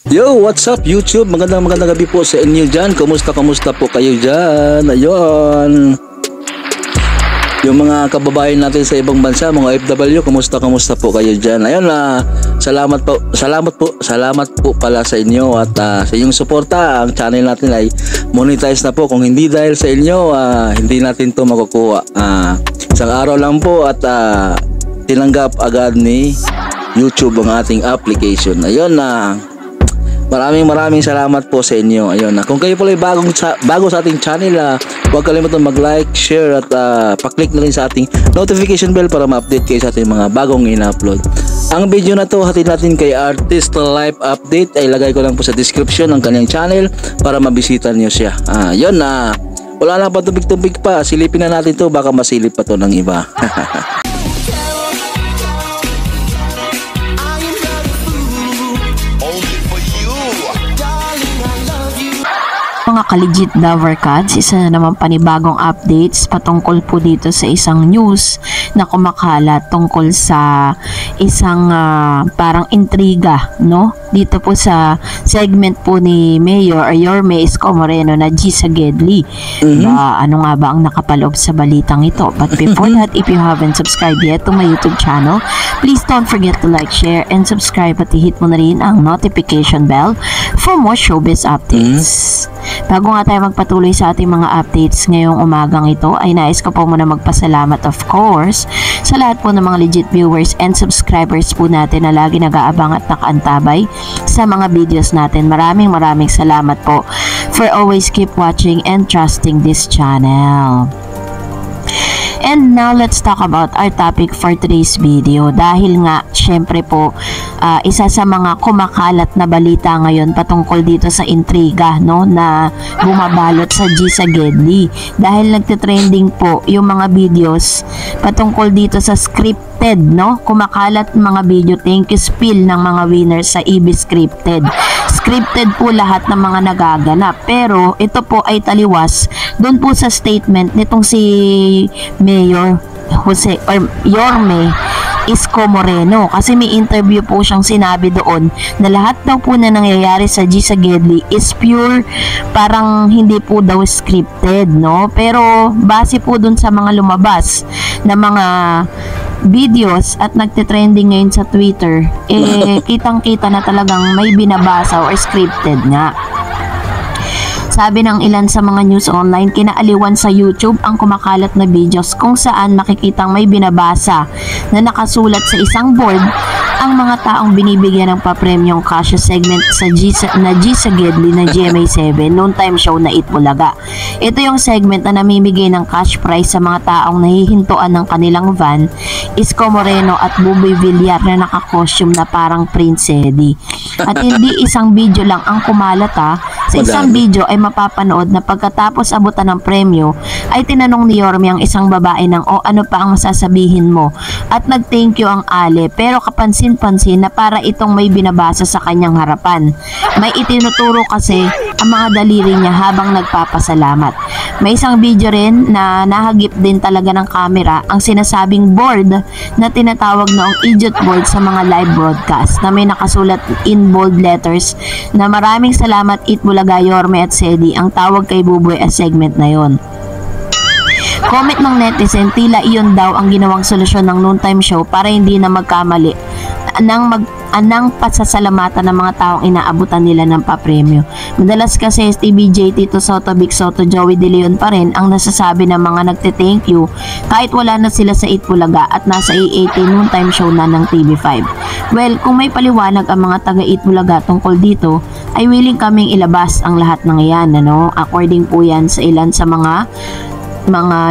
Yo, what's up YouTube? Magandang gabi po sa inyo dyan. Kumusta po kayo dyan? Ayun. Yung mga kababayan natin sa ibang bansa, mga OFW, kumusta po kayo dyan? Ayun, salamat po pala sa inyo at sa inyong suporta. Ang channel natin ay monetize na po. Kung hindi dahil sa inyo, hindi natin to makukuha. Isang araw lang po at tinanggap agad ni YouTube ang ating application. Ayun maraming salamat po sa inyo. Ayun kung kayo pala ay bago sa ating channel, huwag kalimutan mag-like, share at pa-click na rin sa ating notification bell para ma-update kayo sa ating mga bagong ina-upload. Ang video na to hatid natin kay Artist Life Update, ay lagay ko lang po sa description ng kanyang channel para mabisita niyo siya. Yun wala na pa tubig pa, silipin na natin to, baka masilip pa to ng iba. Mga ka-legit Lovercats, isa na naman panibagong updates patungkol po dito sa isang news na kumakalat tungkol sa isang parang intriga, no? Dito po sa segment po ni Mayor Yorme Isko Moreno na G. Sagedli. Ano nga ba ang nakapaloob sa balitang ito? But before that, if you haven't subscribed yet to my YouTube channel, please don't forget to like, share, and subscribe at i-hit mo na rin ang notification bell for more showbiz updates. Bago nga tayo magpatuloy sa ating mga updates ngayong umagang ito, ay nais ko po muna magpasalamat of course sa lahat po ng mga legit viewers and subscribers po natin na lagi nag-aabang at nakaantabay sa mga videos natin. Maraming salamat po for always keep watching and trusting this channel. And now, let's talk about our topic for today's video. Dahil nga, syempre po, isa sa mga kumakalat na balita ngayon patungkol dito sa intriga, no, na bumabalot sa G. Sagedli. Dahil nagtitrending po yung mga videos patungkol dito sa scripted, no? Kumakalat mga video, thank you spill ng mga winners sa EB Scripted. Scripted po lahat ng mga nagaganap. Pero ito po ay taliwas doon po sa statement nitong si Mayor Yorme Isko Moreno, kasi may interview po siyang sinabi doon na lahat daw po na nangyayari sa G. Sagedli is pure, parang hindi po daw scripted, no? Pero base po doon sa mga lumabas na mga videos at nagtitrending ngayon sa Twitter, kitang-kita na talagang may binabasa or scripted nga. Sabi ng ilan sa mga news online, kinaaliwan sa YouTube ang kumakalat na videos kung saan makikitang may binabasa na nakasulat sa isang board ang mga taong binibigyan ng papremyong cash segment sa G. Sagedli na GMA7 noon time show na Itbulaga. Ito yung segment na namimigay ng cash prize sa mga taong nahihintuan ng kanilang van, Isko Moreno at Buboy Villar na naka-costume na parang Prince Eddie. At hindi isang video lang ang kumalat sa isang video ay mapapanood na pagkatapos abutan ng premyo ay tinanong ni Yorme ang isang babae ng ano pa ang masasabihin mo, at nag-thank you ang ale, pero kapansin-pansin na para itong may binabasa sa kanyang harapan. May itinuturo kasi ang mga daliri niya habang nagpapasalamat. May isang video rin na nahagip din talaga ng camera ang sinasabing board na tinatawag noong idiot board sa mga live broadcast na may nakasulat in bold letters na maraming salamat Itbulaga, Yorme at Sedi, ang tawag kay Buboy as segment na yon. Comment ng netizen, tila iyon daw ang ginawang solusyon ng noontime show para hindi na magkamali ng pasasalamatan ng mga taong inaabutan nila ng papremyo. Madalas kasi TBJ, Tito Soto, Big Soto, Joey De Leon pa rin ang nasasabi ng mga nagte-thank you kahit wala na sila sa Itbulaga at nasa A18 noontime show na ng TV5. Well, kung may paliwanag ang mga taga Itbulaga tungkol dito, ay willing kaming ilabas ang lahat ng iyan, ano? According po yan sa ilan sa mga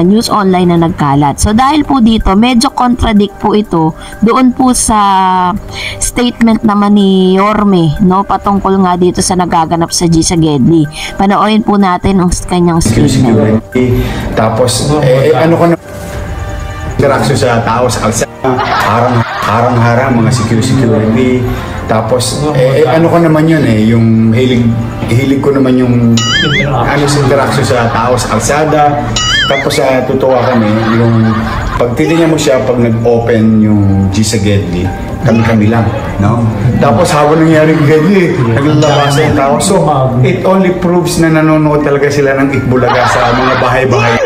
news online na nagkalat. So dahil po dito, medyo contradict po ito doon po sa statement naman ni Yorme, no, patungkol nga dito sa nagaganap sa G. Sagedli. Panoorin po natin ang kanyang statement. Tapos ano ko na interaction sa tao sa kalsada, harang-harang mga security. Tapos ano ko naman yun yung hilig ko naman yung sa interaction sa tao sa kalsada. Tapos tutuwa kami yung pag titignan mo siya pag nag-open yung G. Sagedli, kami-kami lang, no? Tapos habang nangyari gabi, naglalabasa yung tao. So, it only proves na nanonood talaga sila ng Itbulaga sa mga bahay-bahay.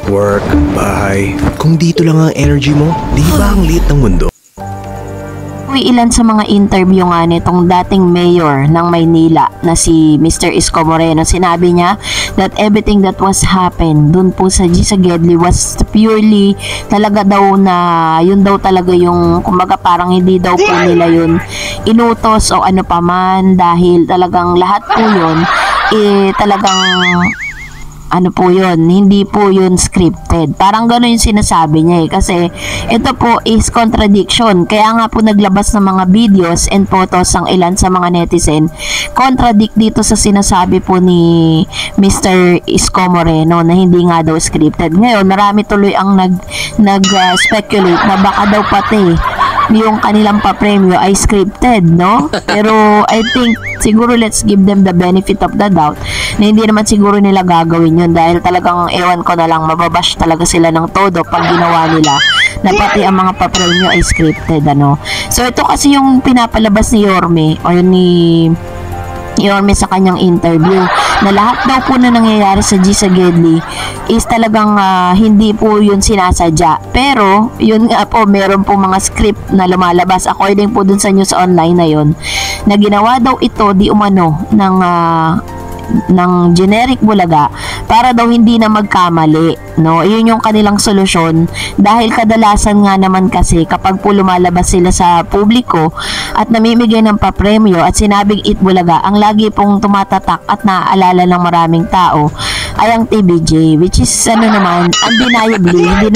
Work, bahay. Kung dito lang ang energy mo, di ba ang liit ng mundo? Ilan sa mga interview nga nitong dating mayor ng Maynila na si Mr. Isko Moreno, sinabi niya that everything that was happened dun po sa Gedli was purely talaga daw na yun daw talaga yung kumbaga parang hindi daw po nila yun inutos o ano paman, dahil talagang lahat po yun talagang ano po yun, hindi po yun scripted. Parang gano'n yung sinasabi niya kasi ito po is contradiction. Kaya nga po naglabas ng mga videos and photos ang ilan sa mga netizen. Contradict dito sa sinasabi po ni Mr. Isko Moreno na hindi nga daw scripted. Ngayon, marami tuloy ang nag-speculate na baka daw pati yung kanilang papremyo ay scripted, no? Pero I think siguro let's give them the benefit of the doubt na hindi naman siguro nila gagawin yun dahil talagang ewan ko na lang mababash talaga sila ng todo pag ginawa nila na pati ang mga papremyo ay scripted, ano? So ito kasi yung pinapalabas ni Yorme o yun ni Yorme sa kanyang interview na lahat daw po na nangyayari sa Gedli is talagang hindi po yun sinasadya. Pero yun nga po, meron po mga script na lumalabas according po dun sa news online na yun na ginawa daw ito di umano ng generic Bulaga para daw hindi na magkamali, no? Iyon yung kanilang solusyon dahil kadalasan nga naman kasi kapag po lumalabas sila sa publiko at namimigay ng papremyo at sinabing Itbulaga, ang lagi pong tumatatak at naaalala ng maraming tao ay ang TBJ, which is ano naman undeniably hindi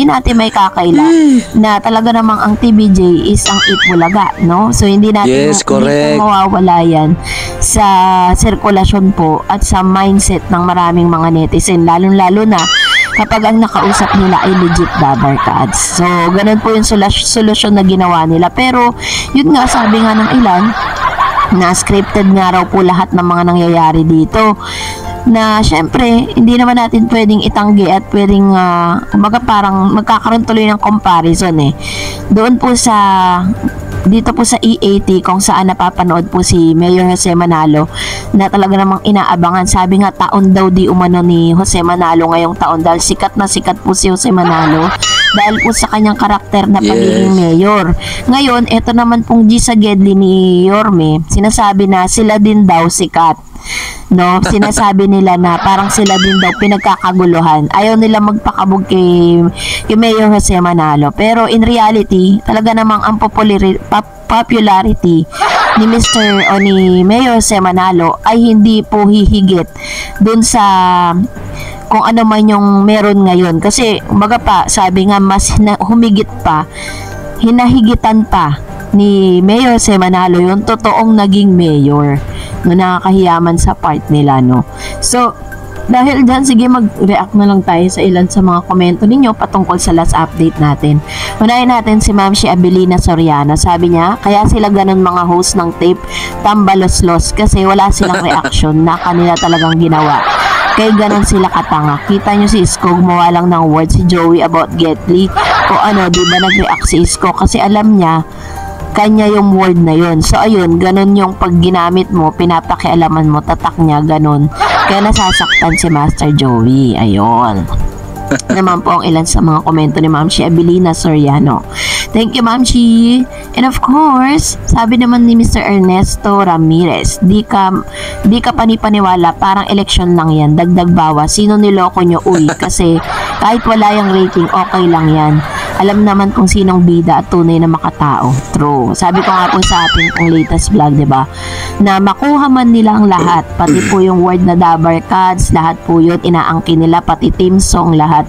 natin may kakaila na talaga namang ang TBJ is ang Itbulaga, no? So hindi natin Yes, correct. hindi po mawawala yan sa sirkulasyon po at sa mindset ng maraming mga netizen, lalong-lalo na kapag ang nakausap nila ay legit dabber cards. So, ganun po yung solusyon na ginawa nila. Pero, yun nga, sabi nga ng ilan, na scripted nga raw po lahat ng mga nangyayari dito. Na syempre, hindi naman natin pwedeng itanggi at pwedeng, kumbaga parang magkakaroon tuloy ng comparison Doon po dito po sa EAT kung saan napapanood po si Mayor Jose Manalo na talaga namang inaabangan. Sabi nga taon daw di umano ni Jose Manalo ngayong taon dahil sikat na sikat po si Jose Manalo dahil po sa kanyang karakter na pagiging mayor. Ngayon, eto naman pong Gedli ni Yorme, sinasabi na sila din daw sikat. No, sinasabi nila na parang sila din daw pinagkakaguluhan. Ayaw nila magpakabog kay Mayor Jose Manalo. Pero in reality, talaga namang ang popularity ni ni Mayor Jose Manalo ay hindi po hihigit dun sa kung ano man yung meron ngayon. Kasi umaga pa, sabi nga mas humigit pa, hinahigitan pa ni Mayor Jose Manalo yung totoong naging mayor no, nakakahiyaman sa part nila, no? So, dahil dyan, sige mag-react na lang tayo sa ilan sa mga komento ninyo patungkol sa last update natin. Unahin natin si Ma'am si Abilina Soriano. Sabi niya, kaya sila ganun mga host ng tape tambalos-los kasi wala silang reaction na kanila talagang ginawa. Kaya ganun sila katanga. Kita nyo si Isko, gumawa lang ng words si Joey about Gedli. O ano, di ba nag-react si Isko kasi alam niya kanya yung word na yun. So ayun, ganun yung pag ginamit mo, pinapakialaman mo, tatak niya, ganun. Kaya nasasaktan si Master Joey. Ayun. Naman po ang ilan sa mga komento ni Ma'am Shi Abilina Soriano. Thank you, Ma'am Shi. And of course, sabi naman ni Mr. Ernesto Ramirez, di ka panipaniwala, parang election lang yan, dagdag bawas. Sino niloko nyo? Uy, kasi kahit wala yung rating, okay lang yan. Alam naman kung sinong bida at tunay na makatao. True. Sabi ko nga po sa ating pong latest vlog, diba? Na makuha man nila ang lahat, pati po yung word na dabber cards, lahat po yun, inaangkin nila, pati team song, lahat.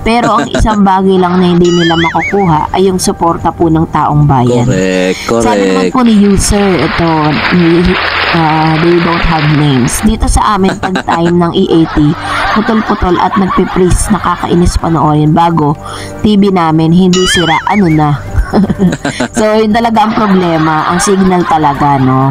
Pero ang isang bagay lang na hindi nila makukuha ay yung suporta po ng taong bayan. Correct. Sabi naman po ni user, ito, they don't have names. Dito sa amin, pag time ng EAT, putol-putol at nagpipris, nakakainis panoorin bago TV namin, hindi sira, ano na. So, yun talaga ang problema, ang signal talaga, no?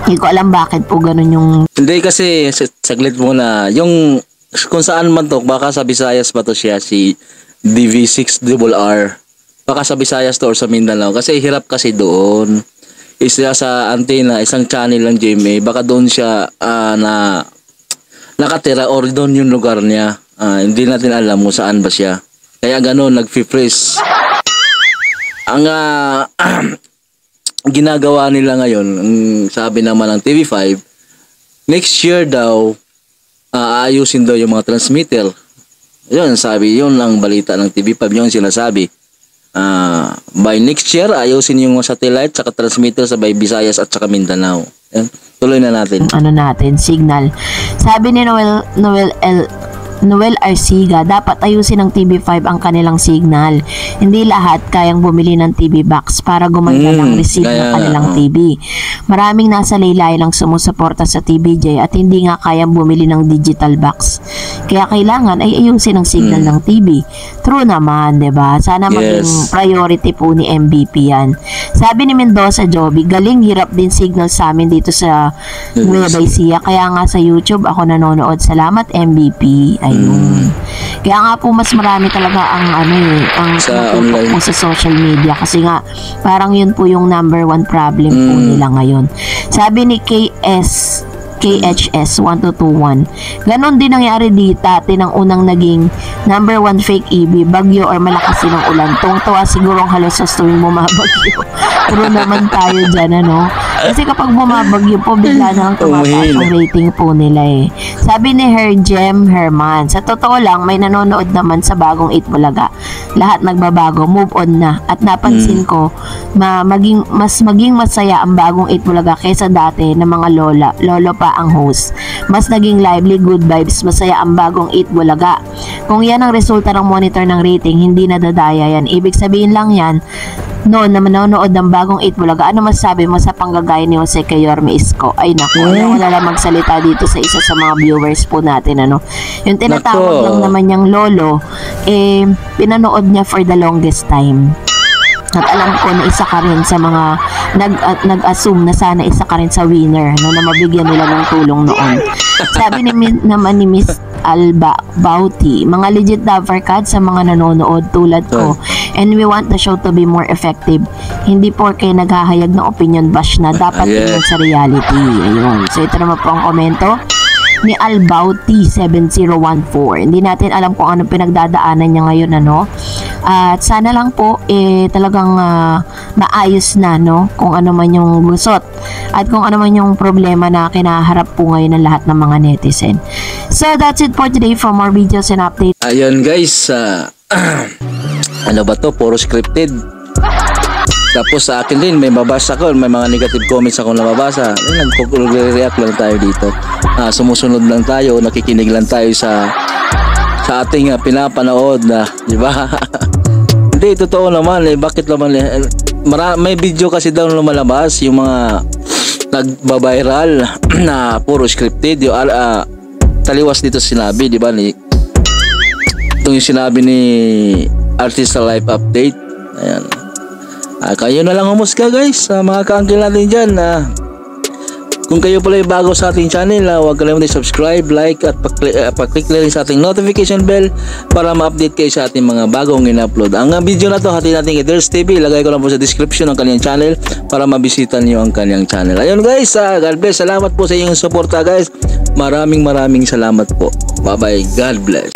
Hindi ko alam bakit po ganun yung... Hindi kasi, saglit muna, yung kung saan man to, baka sa Visayas ba to siya, si DV6RR. Baka sa Visayas to or sa Mindanao. Kasi hirap kasi doon. Isa sa antena, isang channel lang GMA. Baka doon siya na nakatira or doon yung lugar niya. Hindi natin alam kung saan ba siya. Kaya gano'n, nag-freeze. Ang ginagawa nila ngayon, ang sabi naman ng TV5, next year daw, aayusin daw yung mga transmitter. Yun, sabi, yun ang balita ng TV5, yun sinasabi. By next year, ayusin yung satellite saka transmitter sa by Visayas at saka Mindanao. Yan. Tuloy na natin. Ano natin, signal. Sabi ni Noel Arciga, dapat ayusin ng TV5 ang kanilang signal. Hindi lahat kayang bumili ng TV box para gumanda ng receive ng kanilang TV. Maraming nasa laylay lang sumusuporta sa TVJ at hindi nga kayang bumili ng digital box. Kaya kailangan ay ayusin ang signal ng TV. True naman, 'di ba? Sana maging priority po ni MVP yan. Sabi ni Mendoza Joby, galing, hirap din signal sa amin dito sa Nueva Ecija. Kaya nga sa YouTube ako nanonood. Salamat MVP. Ayun. Kaya nga po mas marami talaga ang ang tutok po sa social media kasi nga parang yun po yung number 1 problem po nila ngayon. Sabi ni KHS 1221. Ganon din nangyari dati ng unang naging number 1 fake EB, bagyo or malakas ng ulan. Tungtuwa siguro ang halos sa tuwing bumabagyo. Pero naman tayo dyan, Kasi kapag bumabagyo po, bigla na ang tumataas ang rating po nila eh. Sabi ni Herjem Herman, sa totoo lang, may nanonood naman sa bagong 8 Bulaga. Lahat nagbabago, move on na. At napansin ko, mas maging masaya ang bagong 8 Bulaga kaysa dati na mga lolo pa ang host. Mas naging lively, good vibes, masaya ang bagong 8 Bulaga. Kung yan ang resulta ng monitor ng rating, hindi nadadaya yan. Ibig sabihin lang yan, noon na manonood ng bagong 8 Bulaga, ano masasabi mo sa panggagaya ni Jose Cayorme Isko? Ay naku, wala lang magsalita dito sa isa sa mga viewers po natin, Yung tinatawag lang naman niyang lolo, pinanood niya for the longest time. At alam ko na isa ka rin sa mga nag-assume na sana isa ka rin sa winner na mabigyan nila ng tulong noon. Sabi naman ni Miss Alba Bauti, mga legit lover card sa mga nanonood tulad ko, and we want the show to be more effective. Hindi porke naghahayag ng opinion bash na dapat tingnan sa reality. Ayun. So ito naman po ang komento ni Albauti 7014. Hindi natin alam kung ano pinagdadaanan niya ngayon, At sana lang po talagang maayos na, kung ano man yung gusot at kung ano man yung problema na kinaharap po ngayon ng lahat ng mga netizen. So that's it for today. For more videos and updates. Ayun guys, ano ba to? Puro scripted. Tapos sa akin din, may mabasa ko, may mga negative comments akong nababasa. Nag-react lang tayo dito. Sumusunod lang tayo, nakikinig lang tayo sa ating pinapanood na, di ba? Hindi, totoo naman bakit naman may video kasi daw lumalabas yung mga nagba-viral na puro scripted. Yung taliwas dito sinabi, di ba? Itong yung sinabi ni Artista Life Update. Ayan. Kayo na lang humusga guys, mga ka-uncle natin dyan. Kung kayo pala yung bago sa ating channel, huwag kalimutan subscribe, like at pa-click na rin sa ating notification bell para ma-update kayo sa ating mga bagong in-upload. Ang video na to hati natin kay Ders TV, ilagay ko lang po sa description ng kanyang channel para mabisita niyo ang kanyang channel. Ayun guys, God bless, salamat po sa inyong suporta guys. Maraming salamat po. Bye bye, God bless.